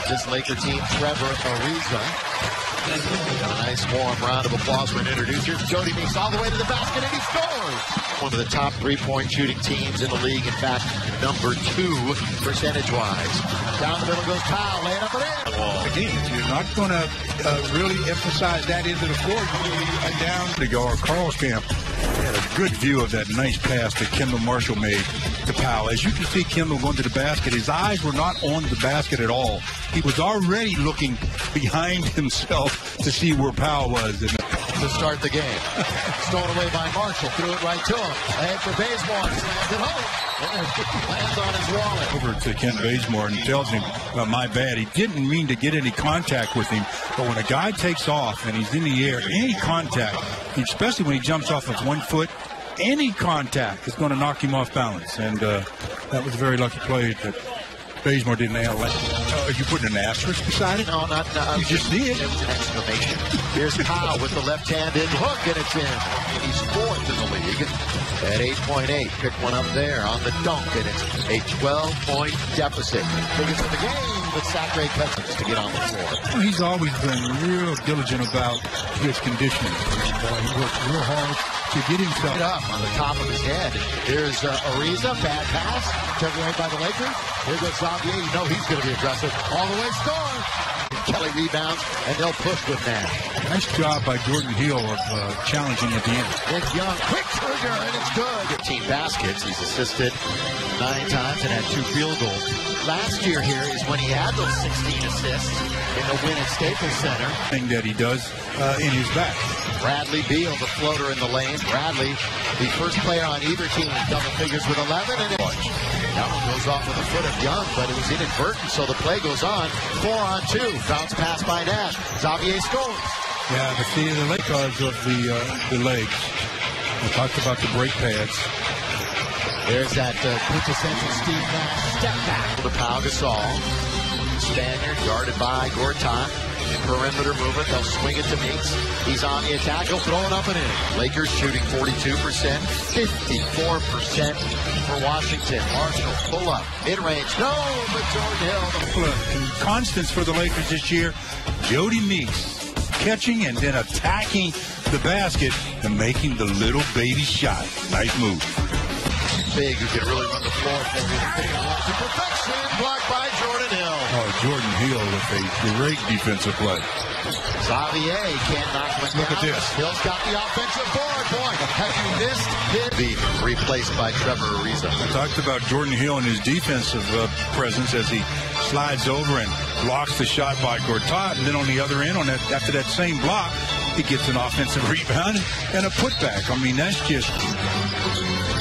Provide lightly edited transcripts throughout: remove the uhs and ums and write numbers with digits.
this Laker team, Trevor Ariza. Got a nice warm round of applause for an introducer. Jody Meeks all the way to the basket, and he scores! One of the top three-point shooting teams in the league. In fact, number 2 percentage-wise. Down the middle goes Powell, laying up and in. Again, you're not going to really emphasize that into the floor. You down to guard. Carlskamp had a good view of that nice pass that Kendall Marshall made to Powell. As you can see Kendall going to the basket, his eyes were not on the basket at all. He was already looking behind himself to see where Powell was. To start the game. Stolen away by Marshall. Threw it right to him. Ahead for Bazemore. Slams it home. Lands on his wallet. Over to Kent Bazemore and tells him, well, my bad. He didn't mean to get any contact with him. But when a guy takes off and he's in the air, any contact, especially when he jumps off of 1 foot, any contact is going to knock him off balance. And that was a very lucky play that Bazemore didn't nail it. Are you putting an asterisk beside it? No, not. You just see it. It was an exclamation. Here's Powell with the left-handed hook, and it's in. He's 4th in the league at 8.8. Pick one up there on the dunk, and it's a 12-point deficit. Biggest of the game, but Sacre Cousins to get on the floor. Well, he's always been real diligent about his conditioning. He works real hard to get himself up on the top of his head. Here's Ariza, bad pass, taken away by the Lakers. Here goes Xavier. You know he's going to be aggressive. All the way score. Kelly rebounds, and they'll push with Nash. Nice job by Jordan Hill of challenging at the end. It's Young, quick trigger, and it's good. 15 baskets. He's assisted 9 times and had 2 field goals. Last year here is when he had those 16 assists in the win at Staples Center. Thing that he does in his back. Bradley Beal, the floater in the lane. Bradley, the first player on either team in double figures with 11, and that one goes off with the foot of Young, but it was inadvertent, so the play goes on. 4-on-2, bounce pass by Nash. Xavier scores. Yeah, but see, the Lakers of the legs. We talked about the brake pads. There's that quintessential Steve Nash step back to Pau Gasol. Spaniard guarded by Gortat. Perimeter movement. They'll swing it to Meeks. He's on the attack. He'll throw it up and in. Lakers shooting 42%, 54% for Washington. Marshall pull up. Mid-range. No, but Jordan Hill. Constants for the Lakers this year. Jody Meeks catching and then attacking the basket and making the little baby shot. Nice move. Big, who can really run the floor for you. To perfection, blocked by Jordan Hill. Oh, Jordan Hill with a great defensive play. Xavier can't knock him down. Look at this. Hill's got the offensive board. Boy, have you missed this? Be replaced by Trevor Ariza. I talked about Jordan Hill and his defensive presence as he slides over and blocks the shot by Gortat. And then on the other end, after that same block, he gets an offensive rebound and a putback. I mean, that's just...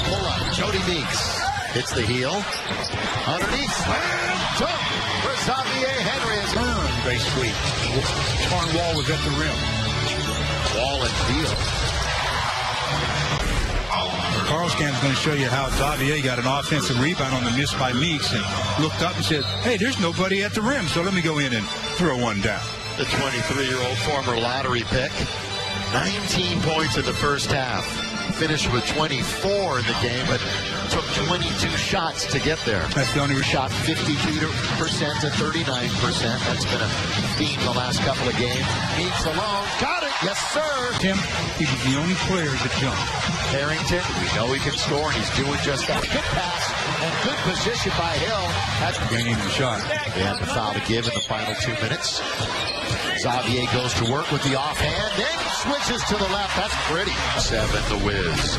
Pull up. Jody Meeks hits the heel. Underneath, slam dunk for Xavier Henry. Basically, Tarn Wall was at the rim. Wall and Beal. Carlskamp is going to show you how Xavier got an offensive rebound on the miss by Meeks and looked up and said, hey, there's nobody at the rim, so let me go in and throw one down. The 23-year-old former lottery pick. 19 points in the first half. Finished with 24 in the game, but took 22 shots to get there. That's the only shot 52% to 39%. That's been a theme the last couple of games. Meeks alone. Got it. Yes, sir. Tim, he was the only player that jumped. Harrington, we know he can score, and he's doing just that. Good pass and good position by Hill. That's game the shot. They have the foul to give in the final 2 minutes. Xavier goes to work with the offhand, then switches to the left. That's pretty. 7, the Wiz.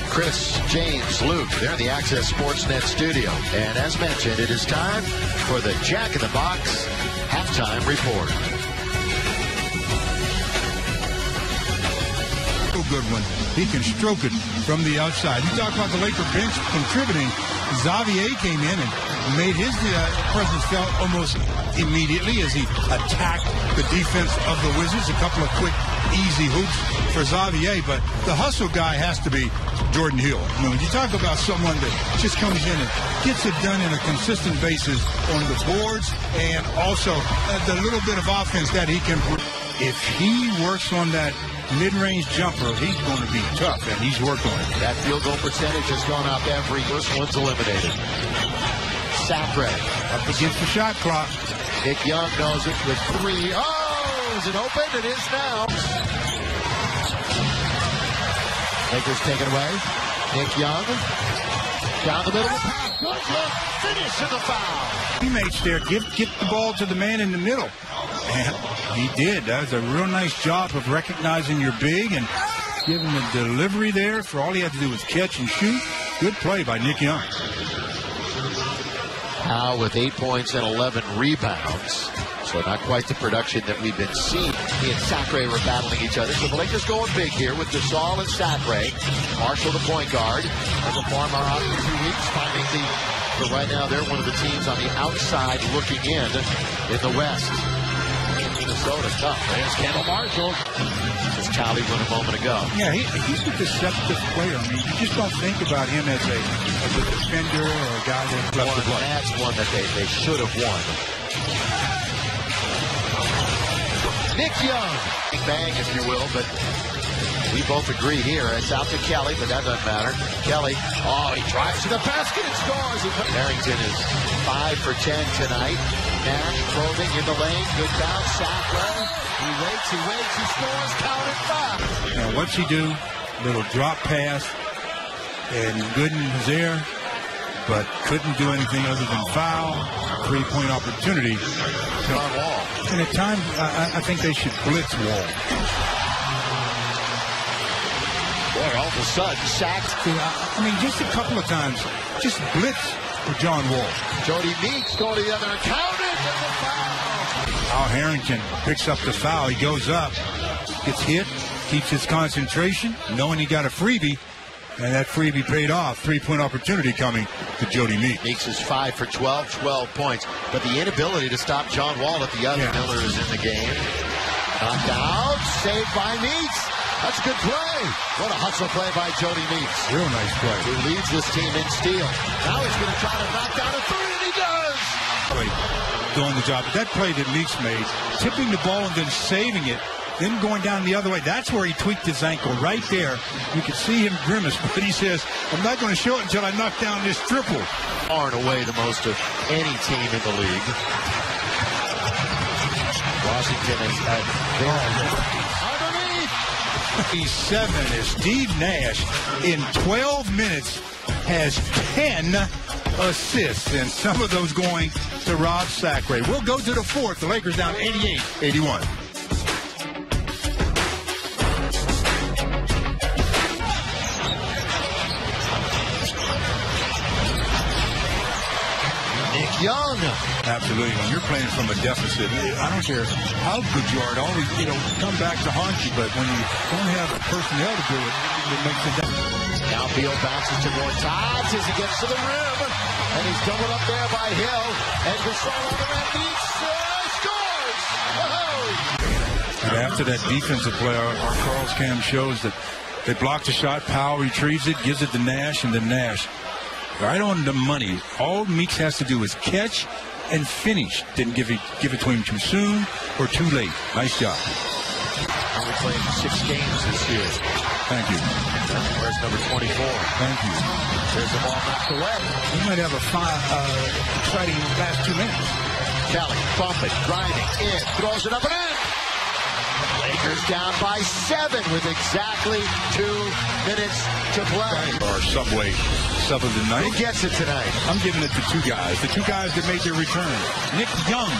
Chris, James, Luke, they're in the Access Sportsnet studio. And as mentioned, it is time for the Jack in the Box halftime report. Good one. He can stroke it from the outside. You talk about the Laker bench contributing. Xavier came in and made his presence felt almost immediately as he attacked the defense of the Wizards. A couple of quick, easy hoops for Xavier, but the hustle guy has to be Jordan Hill. You know, when you talk about someone that just comes in and gets it done in a consistent basis on the boards and also the little bit of offense that he can bring. If he works on that mid-range jumper, he's going to be tough, and he's worked on it. That field goal percentage has gone up every first one's eliminated. Sacre up against the shot clock. Nick Young knows it with three. Oh, is it open? It is now. Lakers take it away. Nick Young down the middle. Good look. Finish in the foul. Teammates there, get the ball to the man in the middle. And he did. That was a real nice job of recognizing your big and giving the delivery there. For all he had to do was catch and shoot. Good play by Nick Young. Powell with 8 points and 11 rebounds. So not quite the production that we've been seeing. He and Sacre were battling each other. So the Lakers going big here with Gasol and Sacre. Marshall the point guard. As a former out for 2 weeks, finding but right now they're one of the teams on the outside looking in the West. Minnesota tough. There's Kendall Marshall. As Tally went a moment ago. Yeah, he's a deceptive player. I mean, you just don't think about him as a defender or a guy that left the blood. That's one that they should have won. Nick Young. Big bang, if you will, but we both agree here. It's out to Kelly, but that doesn't matter. Kelly, he drives to the basket and scores. Harrington is 5 for 10 tonight. Nash probing in the lane. Good bounce. Sacre. He waits, he scores. Count it 5. Now, what's he do? Little drop pass. And Gooden was there, but couldn't do anything other than foul. 3-point opportunity. John Wall. And at times, I think they should blitz Wall. Boy, all of a sudden, sacked. I mean, just a couple of times, just blitz for John Wall. Jody Meeks going to the other and counted and the foul. Al Harrington picks up the foul. He goes up, gets hit, keeps his concentration, knowing he got a freebie, and that freebie paid off. 3-point opportunity coming to Jody Meeks. Meeks is 5 for 12 points, but the inability to stop John Wall at the other. Yeah. Miller is in the game. Knocked out, saved by Meeks. That's a good play. What a hustle play by Jody Meeks. Real nice play. Who leads this team in steal. Now he's going to try to knock down a three, and he does. Doing the job. That play that Meeks made, tipping the ball and then saving it, then going down the other way. That's where he tweaked his ankle, right there. You can see him grimace, but he says, I'm not going to show it until I knock down this triple. Far and away the most of any team in the league. Washington is at underneath. 7 is Steve Nash in 12 minutes has 10 assists, and some of those going to Rob Sacre. We'll go to the fourth. The Lakers down 88-81. Young. Absolutely. When you're playing from a deficit, I don't care how good you are. It always, come back to haunt you. But when you don't have the personnel to do it, it makes it different. Downfield bounces to Gortats as he gets to the rim. And he's doubled up there by Hill. And Gasol on the rim beats. Scores! Whoa! And after that defensive play, our Carl's Cam shows that they blocked the shot. Powell retrieves it, gives it to Nash, and then Nash. Right on the money. All Meeks has to do is catch and finish. Didn't give it to him too soon or too late. Nice job. Only played 6 games this year. Thank you. Where's number 24? Thank you. There's the ball knocked away. He might have a exciting last 2 minutes. Kelly bumping, grinding, in, throws it up and in. Lakers down by 7 with exactly 2 minutes to play. Our Subway sub of the night. Who gets it tonight? I'm giving it to 2 guys. The 2 guys that made their return. Nick Young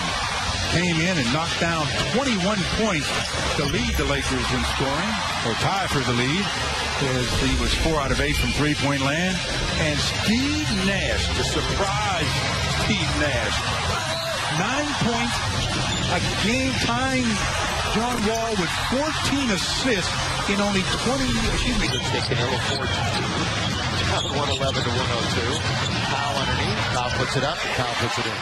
came in and knocked down 21 points to lead the Lakers in scoring, or tie for the lead, as he was 4 out of 8 from 3-point land. And Steve Nash, the surprise Steve Nash, 9 points, a game tying John Wall with 14 assists in only 20. Taking it 14. 111 to 102. Powell underneath. Powell puts it up. Powell puts it in.